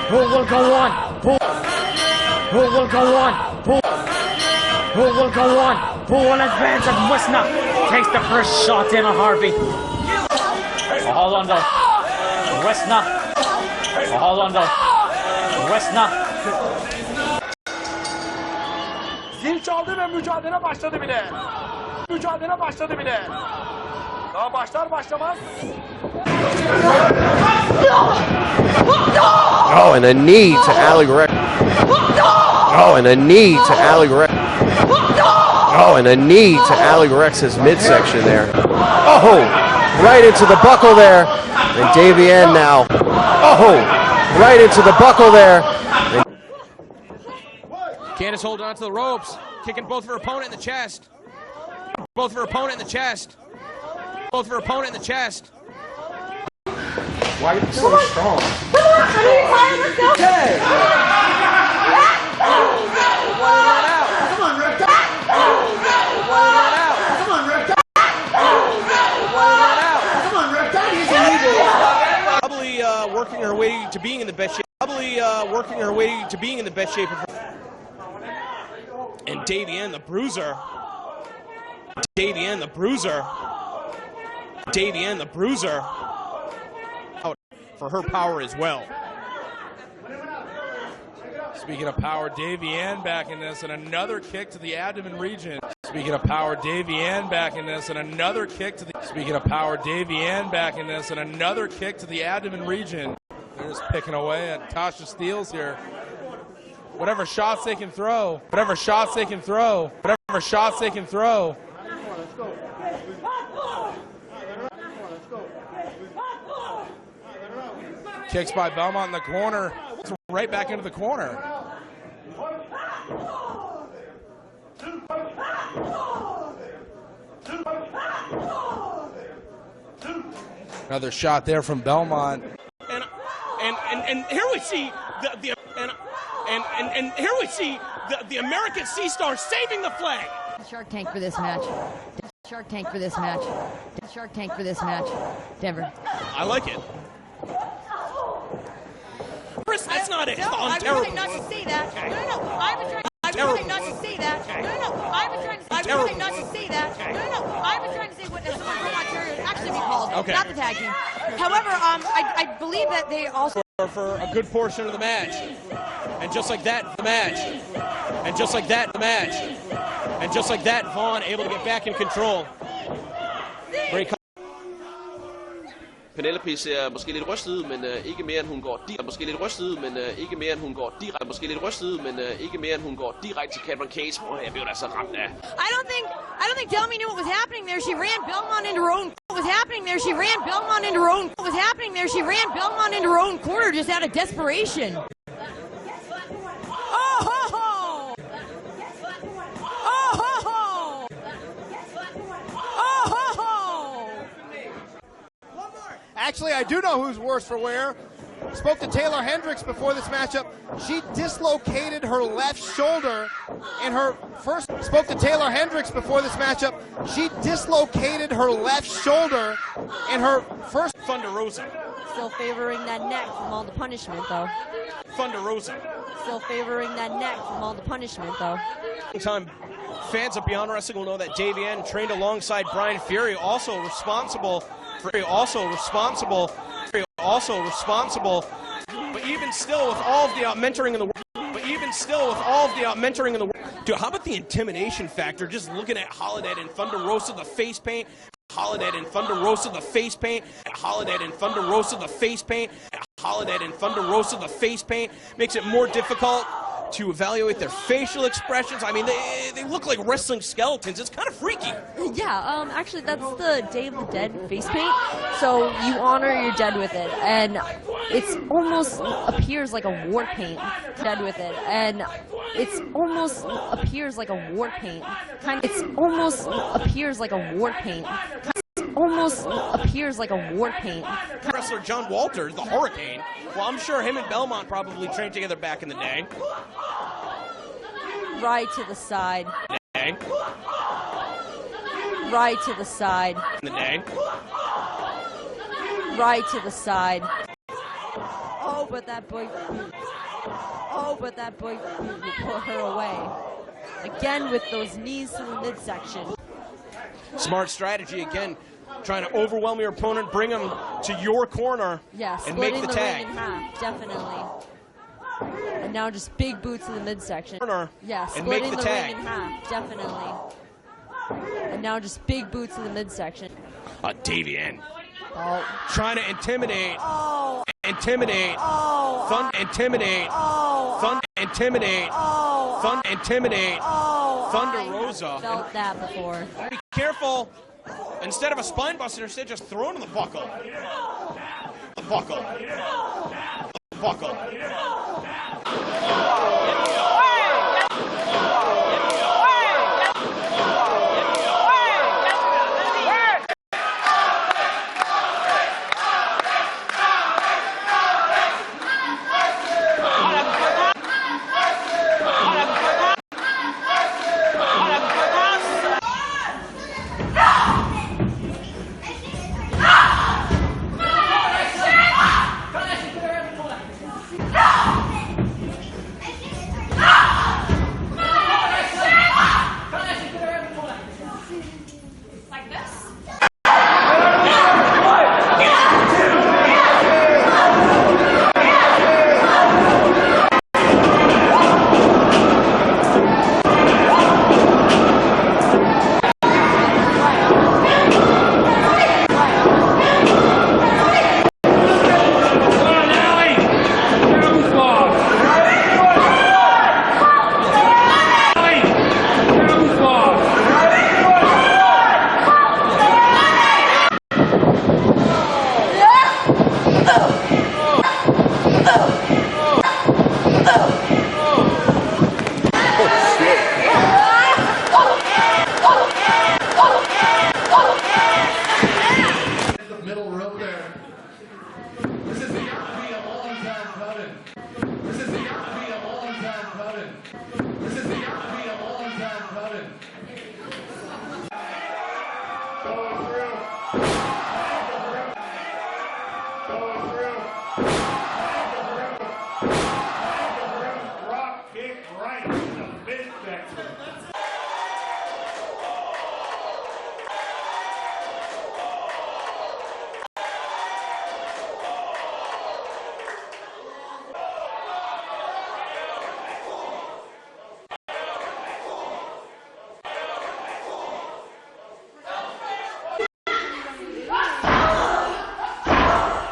Who will go on? Who will go on? Who will go on? Who will advance as Wisna takes the first shot in on Harvey. Hold on though. Wisna. Hold on though. Wisna. Zil çaldı ve mücadele başladı bile. Mücadele başladı bile. Daha başlar başlamaz. Oh, and a knee to Ali Rex. Oh, and a knee to Ali Rex. Oh, and a knee to Ali Rex's midsection there. Oh, right into the buckle there. And Davienne now. Oh, right into the buckle there. Candace holding onto the ropes, kicking both of her opponent in the chest. Both of her opponent in the chest. Both of her opponent in the chest. Why are you so strong? Come on, are you tired? Let's go. Okay. Come on, Rick. Come on, Rick. Come on, Rick. He's illegal. Probably working her way to being in the best shape. Probably working her way to being in the best shape of her. And Davienne, the bruiser. Davienne, the bruiser. Davienne, the bruiser. Out for her power as well. Speaking of power, Davienne back in this, and another kick to the abdomen region. Speaking of power, Davienne back in this, and another kick to the. Speaking of power, Davienne back in this, and another kick to the abdomen region. They're just picking away at Tasha Steeles here. Whatever shots they can throw, whatever shots they can throw, whatever shots they can throw. Kicks by Belmont in the corner, right back into the corner. Another shot there from Belmont. And here we see and here we see the American Sea Star saving the flag. Shark Tank for this match. Shark Tank for this match. Shark Tank for this match. Denver. I like it. Chris, that's not it. No, I'm I terrible. was trying not to say that. Okay. No. I was trying. I was trying not to say that. Okay. No. I was trying. I was trying not to say that. Okay. No. I was trying to say what someone from Ontario would actually be called, Okay. not the tag team. However, I believe that they also For a good portion of the match. And just like that, the match. And just like that, the match. And just like that, Vaughn able to get back in control. Great. Penelope ser måske lidt rystet ud, men ikke mere end hun går direkte. Måske lidt rystet ud, men ikke mere end hun går direkte. Måske lidt rystet ud, men ikke mere end hun går direkte til Cameron Case. Jeg blev da så ramt af. I don't think Delmy knew what was happening there. She ran Belmont into her own. What was happening there? She ran Belmont into her own. What was happening there? She ran Belmont into her own corner just out of desperation. Oh ho ho! Oh ho ho! Oh ho ho! Actually, I do know who's worse for wear. Spoke to Taylor Hendricks before this matchup. She dislocated her left shoulder in her first. Spoke to Taylor Hendricks before this matchup. She dislocated her left shoulder in her first. Thunder Rosa. Still favoring that neck from all the punishment, though. Thunder Rosa. Still favoring that neck from all the punishment, though. Time fans of Beyond Wrestling will know that Davienne trained alongside Brian Fury, also responsible. But even still, with all of the mentoring in the world, dude, how about the intimidation factor? Just looking at Holiday and Thunder Rosa, the face paint. Holiday and Thunder Rosa, the face paint. Holiday and Thunder Rosa, the face paint. Holiday and Thunder Rosa, the face paint makes it more difficult to evaluate their facial expressions. I mean, they look like wrestling skeletons. It's kind of freaky. Yeah, actually, that's the Day of the Dead face paint. So you honor your dead with it, and it's almost appears like a war paint. Dead with it, and it's almost appears like a war paint. It's almost appears like a war paint. Almost appears like a war paint. Wrestler John Walters, the Hurricane. Well, I'm sure him and Belmont probably trained together back in the day. Right to the side. Day. Right to the side. In the day. Right to the side. Oh Oh, but that boy. Oh, but that boy will put her away. Again with those knees to the midsection. Smart strategy again, trying to overwhelm your opponent, bring him to your corner, yeah, and make the tag. Ring in half, definitely. And now just big boots to the midsection. Yeah, splitting the ring in half, definitely. And now just big boots to the midsection. Davey Ann. Oh. Trying to intimidate. Oh. Intimidate. Oh. Fun. Intimidate. Oh. Fun. Intimidate. Oh. Fun. Intimidate. Oh. Thunder Rosa. I felt that before. Be careful. Instead of a spine buster, instead just thrown in the buckle. The buckle. The buckle.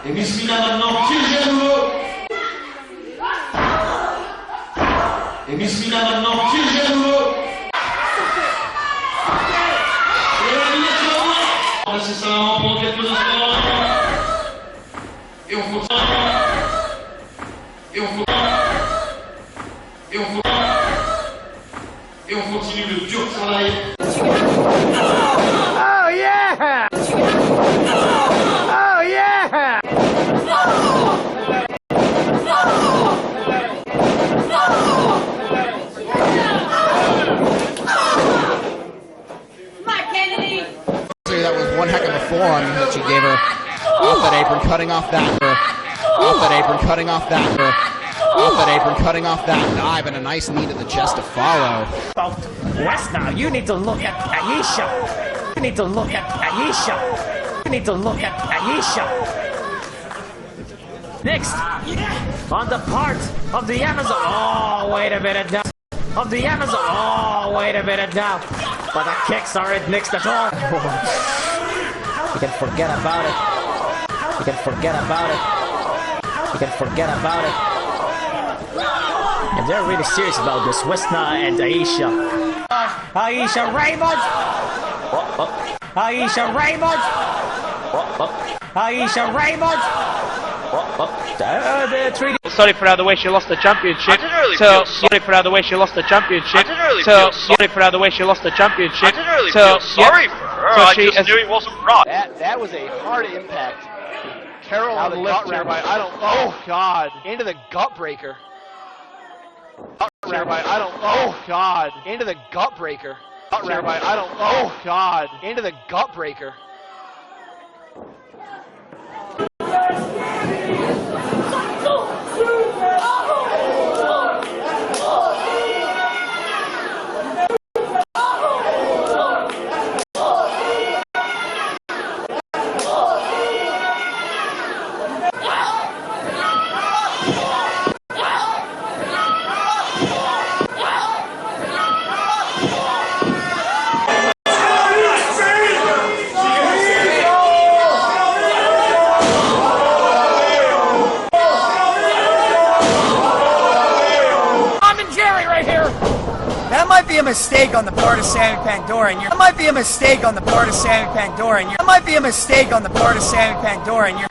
Et Bismillah maintenant, qui est nouveau. Et Bismillah maintenant, qui est nouveau. Et la ligne c'est ça, on prend quelques instants. Et on continue. Et on continue. Et on continue. Et on continue le dur travail. Oh yeah! Oh yeah! That was one heck of a forearm that she gave her off that apron, cutting off that. Off that apron, cutting off that. Off that apron, cutting off that dive, and a nice knee to the chest to follow. West now, you need to look at Ayesha. You need to look at Ayesha. You need to look at Ayesha. Next, on the part of the Amazon. Oh, wait a minute now. Of the Amazon. Oh, wait a minute now. But the kicks aren't mixed at all. You can forget about it. You can forget about it. You can forget about it. And they're really serious about this, Westna and Ayesha. Ayesha Remo! Ayesha Remo! Ayesha Remo! Sorry for how the way she lost the championship. I didn't really so feel sorry for how the way she lost the championship. I didn't really so feel sorry for how the way she lost the championship. I didn't really so feel sorry for her. So I she just knew he wasn't right. That was a hard impact. Carol on the gut wrap. I don't. Oh God! Into the gut breaker. I don't. Oh God! Into the gut breaker. I don't. Oh God! Into the gut breaker. Go! be a mistake on the part of Sammy Pandora, and that might be a mistake on the part of Sammy Pandora, and that might be a mistake on the part of Sammy Pandora, and you're.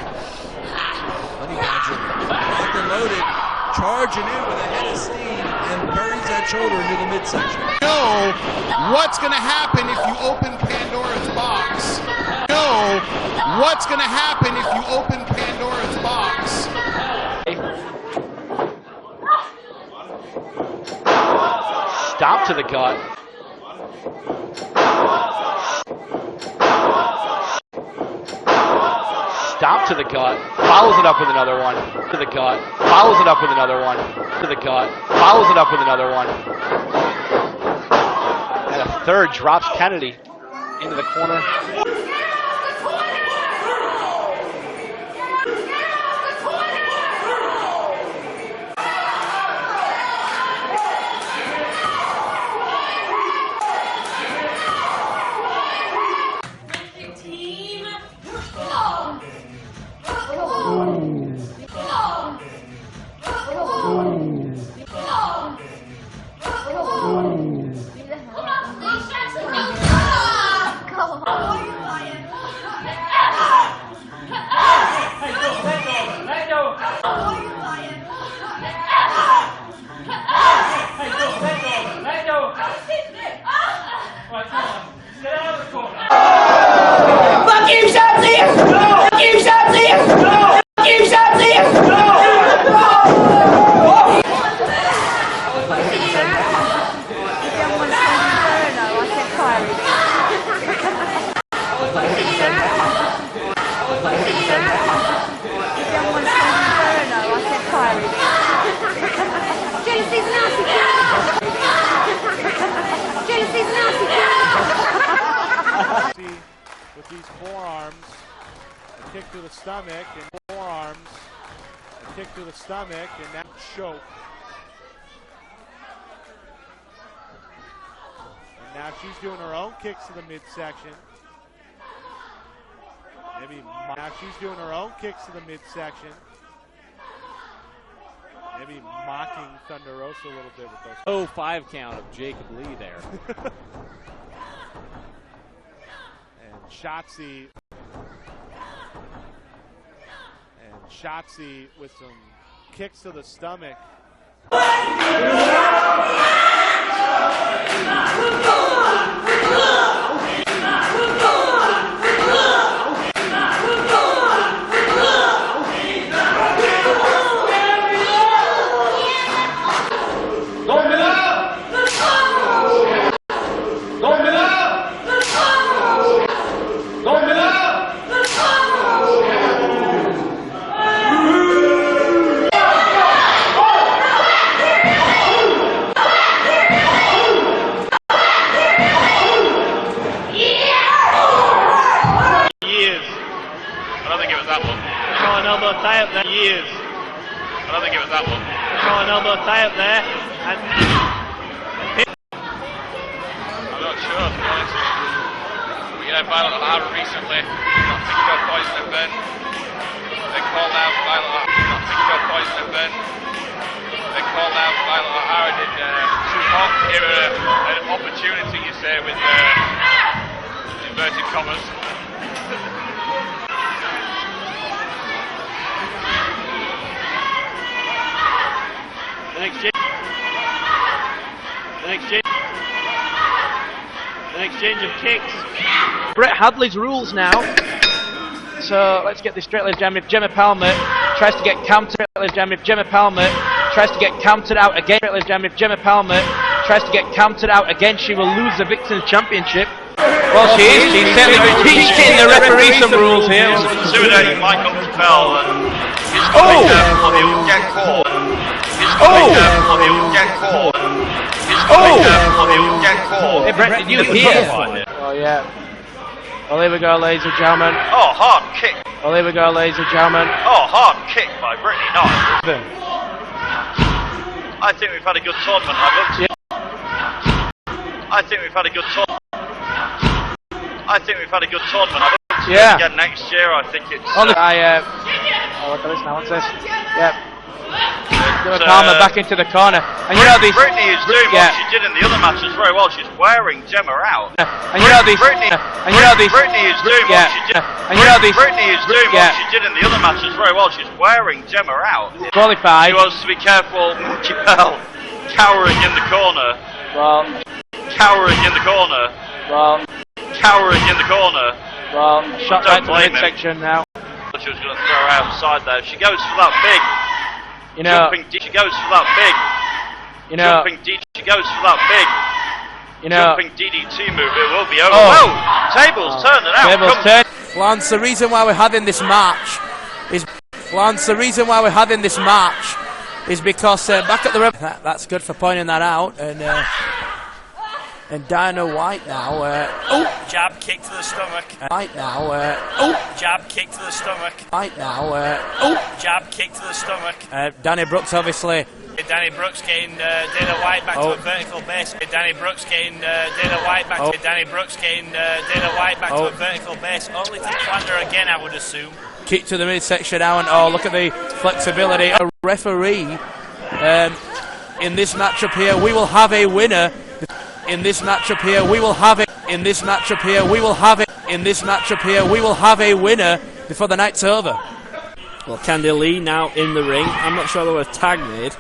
Honey Badger, locked and loaded, charging in with a head of steam, and buries that shoulder into the midsection. Know what's going to happen if you open Pandora's box. Know what's going to happen if you open Pandora's box. Stop to the gut. Stop to the gut. Follows it up with another one. To the gut. Follows it up with another one. To the gut. Follows it up with another one. And a third drops Kennedy into the corner. With these forearms, a kick to the stomach, and forearms, a kick to the stomach, and that choke. And now she's doing her own kicks to the midsection. Now she's doing her own kicks to the midsection. Maybe mocking Thunder Rosa a little bit with those. Oh, 5 count of Jacob Lee there. Shotzi with some kicks to the stomach. Years. I don't think it was that one. Throw an elbow tie up there. And I'm not sure, to be honest. We had Violet O'Hara recently. Not thinking about poison and Ben. They called out Violet O'Hara. Not thinking about poison and Ben. They called out Violet O'Hara. Did give her an opportunity, you say, with inverted commas. An exchange of kicks. Brett Hadley's rules now. So let's get this straight, ladies and gentlemen. If Gemma Palmer tries to get countered, ladies and gentlemen. If Gemma Palmer tries to get countered out again, ladies and gentlemen. If Gemma Palmer tries to get countered out again, she will lose the Vixens Championship. Well, she is. She's certainly teaching the referee some rules here. Intimidating Michael Capel, and he's Oh! got to be careful, he will get caught. He's got to be careful, he will get caught. He's got to be careful, he will get caught. Hey, Brett, did you hear? Oh, yeah. Well, here we go, ladies and gentlemen. Oh, hard kick. Well, here we go, ladies and gentlemen. Oh, hard kick by Brittany Knight. I think we've had a good tournament. I think we've had a good tournament. I think we've had a good tournament. I don't see it again next year. I think it's. Oh, look at this now. What's this? Yep. Gemma Palmer back into the corner. And you know these... Brittany is doing what she did in the other matches very well. She's wearing Gemma out. And you know these... Brittany is doing what she did. And you know these... Brittany is doing what she did in the other matches very well. She's wearing Gemma out. Qualified. She wants to be careful. Monkey Bell cowering in the corner. Well... Cowering in the corner. Well... Cowering in the corner. Well, shot right to the midsection now. She was going to throw her outside there. She goes for that big. You know, jumping D. She goes for that big. You know, jumping D. She goes for that big. You know, jumping DDT move. It will be over. Oh, tables turning out. Tables turn. Lance, the reason why we're having this match is because back at the that's good for pointing that out, and Dana White now. Jab kick to the stomach. White now. Jab kick to the stomach. White now. Jab kick to the stomach. Danny Brooks obviously. Danny Brooks getting Dana White back to a vertical base. Danny Brooks getting Dana White back to Danny Brooks getting Dana White back to a vertical base. Only to plant her again, I would assume. Kick to the midsection now, and look at the flexibility. A referee in this matchup here. We will have a winner. In this matchup here, we will have it. In this matchup here, we will have it. In this matchup here, we will have a winner before the night's over. Well, Candy Lee now in the ring. I'm not sure there was a tag made,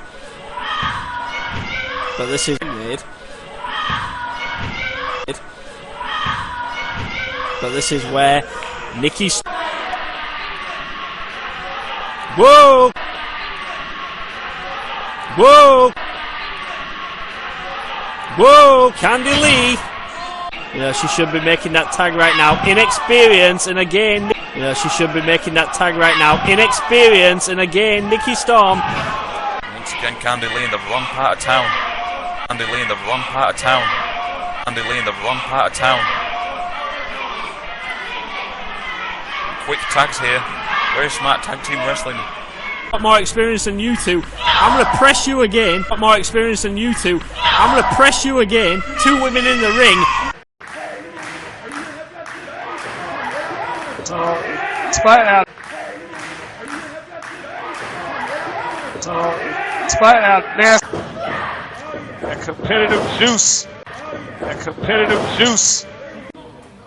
but this is made. But this is where Nikki. Whoa! Whoa! Whoa, Candy Lee. You know, she should be making that tag right now. Inexperience, and again, you know, she should be making that tag right now. Inexperience, and again, Nikki Storm. Once again, Candy Lee in the wrong part of town. Candy Lee in the wrong part of town. Candy Lee in the wrong part of town. Quick tags here. Very smart tag team wrestling. Got more experience than you two. I'm going to press you again. Got more experience than you two. I'm going to press you again. Two women in the ring. Spot out. Spot out. Nasty. That competitive juice. That competitive juice.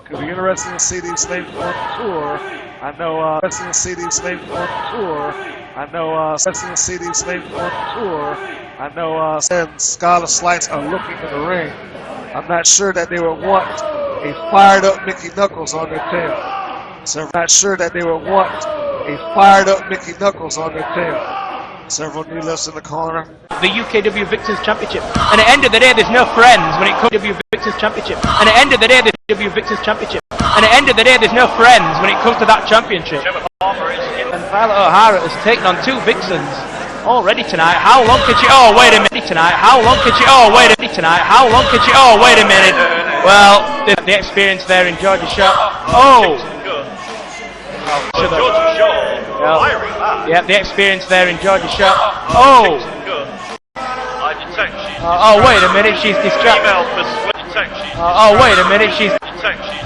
Could be interesting to see these ladies on tour. I know, interesting to see these ladies on tour. I know, interesting to see these ladies on tour. I know, and Scarlet Slice are looking in the ring. I'm not sure that they would want a fired up Mickey Knuckles on their tail. So I'm not sure that they would want a fired up Mickey Knuckles on their tail. Several knee lifts in the corner. The UKW Victors Championship. And at the end of the day, there's no friends when it comes to the Victors Championship. And at the end of the day, there's W Victors Championship. And at the end of the day, there's no friends when it comes to that championship. And Violet O'Hara has taken on two Vixens already tonight. How long can she? Oh, wait a minute tonight. How long can she? Oh, wait a minute tonight. How long can she? Oh, wait a minute. Well, the experience there in Georgia Shaw. Oh. Georgia Shaw firing that. Yeah, the experience there in Georgia Shaw. Oh. I detect she's oh, wait a minute. She's distracted. Oh, wait a minute. She's.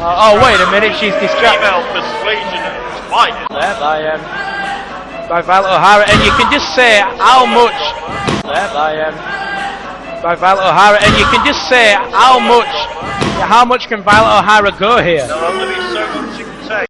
Oh, wait a minute. She's distracted. Female persuasion fight. There by Violet O'Hara, and you can just say how much. There by Violet O'Hara, and you can just say how much can Violet O'Hara go here? There'll only be so